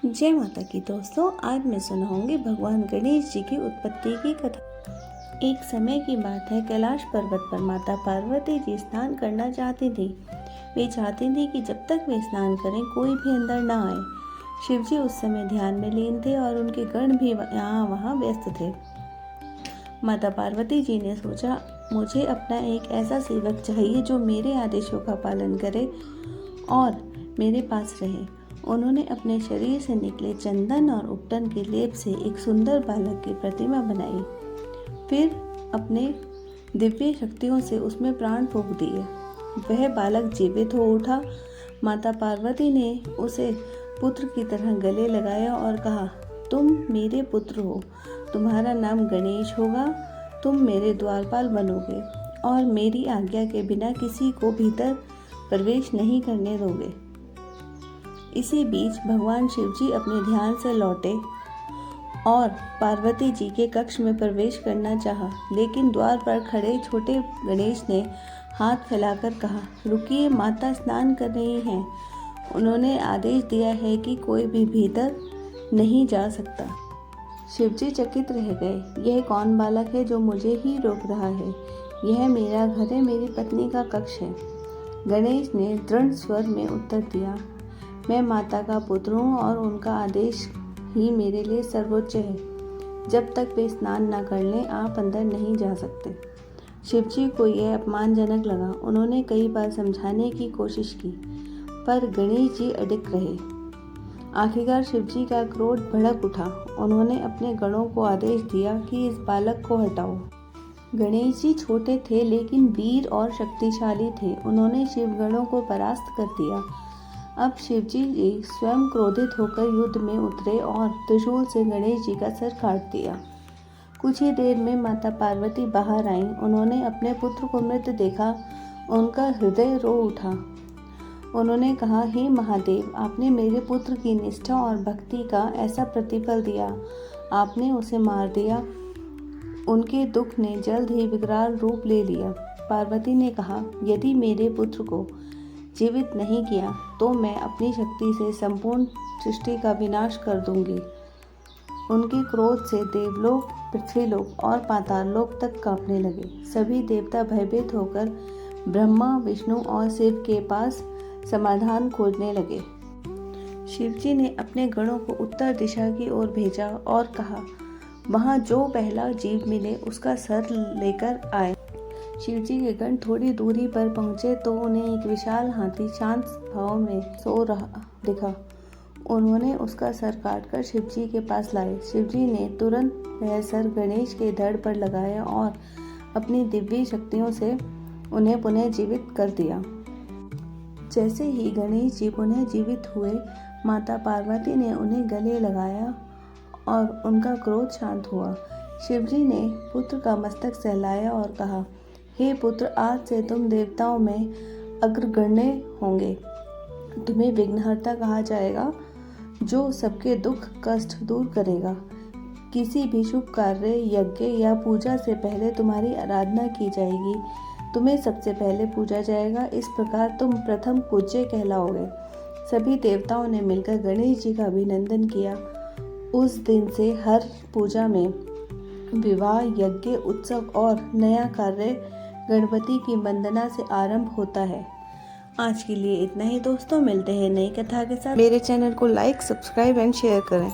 जय माता की दोस्तों, आज मैं सुनाऊंगी भगवान गणेश जी की उत्पत्ति की कथा। एक समय की बात है, कैलाश पर्वत पर माता पार्वती जी स्नान करना चाहती थी। वे चाहती थी कि जब तक वे स्नान करें कोई भी अंदर ना आए। शिव जी उस समय ध्यान में लीन थे और उनके गण भी यहाँ वहाँ व्यस्त थे। माता पार्वती जी ने सोचा, मुझे अपना एक ऐसा सेवक चाहिए जो मेरे आदेशों का पालन करे और मेरे पास रहे। उन्होंने अपने शरीर से निकले चंदन और उपटन के लेप से एक सुंदर बालक की प्रतिमा बनाई। फिर अपने दिव्य शक्तियों से उसमें प्राण फूंक दिए। वह बालक जीवित हो उठा। माता पार्वती ने उसे पुत्र की तरह गले लगाया और कहा, तुम मेरे पुत्र हो, तुम्हारा नाम गणेश होगा। तुम मेरे द्वारपाल बनोगे और मेरी आज्ञा के बिना किसी को भीतर प्रवेश नहीं करने दोगे। इसी बीच भगवान शिव जी अपने ध्यान से लौटे और पार्वती जी के कक्ष में प्रवेश करना चाहा, लेकिन द्वार पर खड़े छोटे गणेश ने हाथ फैलाकर कहा, रुकिए, माता स्नान कर रही हैं। उन्होंने आदेश दिया है कि कोई भी भीतर नहीं जा सकता। शिव जी चकित रह गए। यह कौन बालक है जो मुझे ही रोक रहा है? यह मेरा घर है, मेरी पत्नी का कक्ष है। गणेश ने दृढ़ स्वर में उत्तर दिया, मैं माता का पुत्र हूँ और उनका आदेश ही मेरे लिए सर्वोच्च है। जब तक वे स्नान न कर लें आप अंदर नहीं जा सकते। शिव जी को यह अपमानजनक लगा। उन्होंने कई बार समझाने की कोशिश की, पर गणेश जी अडिग रहे। आखिरकार शिव जी का क्रोध भड़क उठा। उन्होंने अपने गणों को आदेश दिया कि इस बालक को हटाओ। गणेश जी छोटे थे लेकिन वीर और शक्तिशाली थे। उन्होंने शिव गणों को परास्त कर दिया। अब शिव जी स्वयं क्रोधित होकर युद्ध में उतरे और त्रिशूल से गणेश जी का सर काट दिया। कुछ ही देर में माता पार्वती बाहर आईं। उन्होंने अपने पुत्र को मृत देखा। उनका हृदय रो उठा। उन्होंने कहा, हे महादेव, आपने मेरे पुत्र की निष्ठा और भक्ति का ऐसा प्रतिफल दिया, आपने उसे मार दिया। उनके दुख ने जल्द ही विकराल रूप ले लिया। पार्वती ने कहा, यदि मेरे पुत्र को जीवित नहीं किया तो मैं अपनी शक्ति से संपूर्ण सृष्टि का विनाश कर दूंगी। उनके क्रोध से देवलोक, पृथ्वीलोक और पाताललोक तक कांपने लगे। सभी देवता भयभीत होकर ब्रह्मा, विष्णु और शिव के पास समाधान खोजने लगे। शिव जी ने अपने गणों को उत्तर दिशा की ओर भेजा और कहा, वहां जो पहला जीव मिले उसका सर लेकर आए। शिव जी के गण थोड़ी दूरी पर पहुंचे तो उन्हें एक विशाल हाथी शांत भाव में सो रहा दिखा। उन्होंने उसका सर काटकर शिव जी के पास लाए। शिव जी ने तुरंत वह सर गणेश के धड़ पर लगाया और अपनी दिव्य शक्तियों से उन्हें पुनः जीवित कर दिया। जैसे ही गणेश जी पुनः जीवित हुए, माता पार्वती ने उन्हें गले लगाया और उनका क्रोध शांत हुआ। शिव जी ने पुत्र का मस्तक सहलाया और कहा, हे पुत्र, आज से तुम देवताओं में अग्रगण्य होंगे। तुम्हें विघ्नहर्ता कहा जाएगा, जो सबके दुख कष्ट दूर करेगा। किसी भी शुभ कार्य, यज्ञ या पूजा से पहले तुम्हारी आराधना की जाएगी। तुम्हें सबसे पहले पूजा जाएगा। इस प्रकार तुम प्रथम पूज्य कहलाओगे। सभी देवताओं ने मिलकर गणेश जी का अभिनंदन किया। उस दिन से हर पूजा में विवाह, यज्ञ, उत्सव और नया कार्य गणपति की वंदना से आरंभ होता है। आज के लिए इतना ही दोस्तों, मिलते हैं नई कथा के साथ। मेरे चैनल को लाइक, सब्सक्राइब एंड शेयर करें।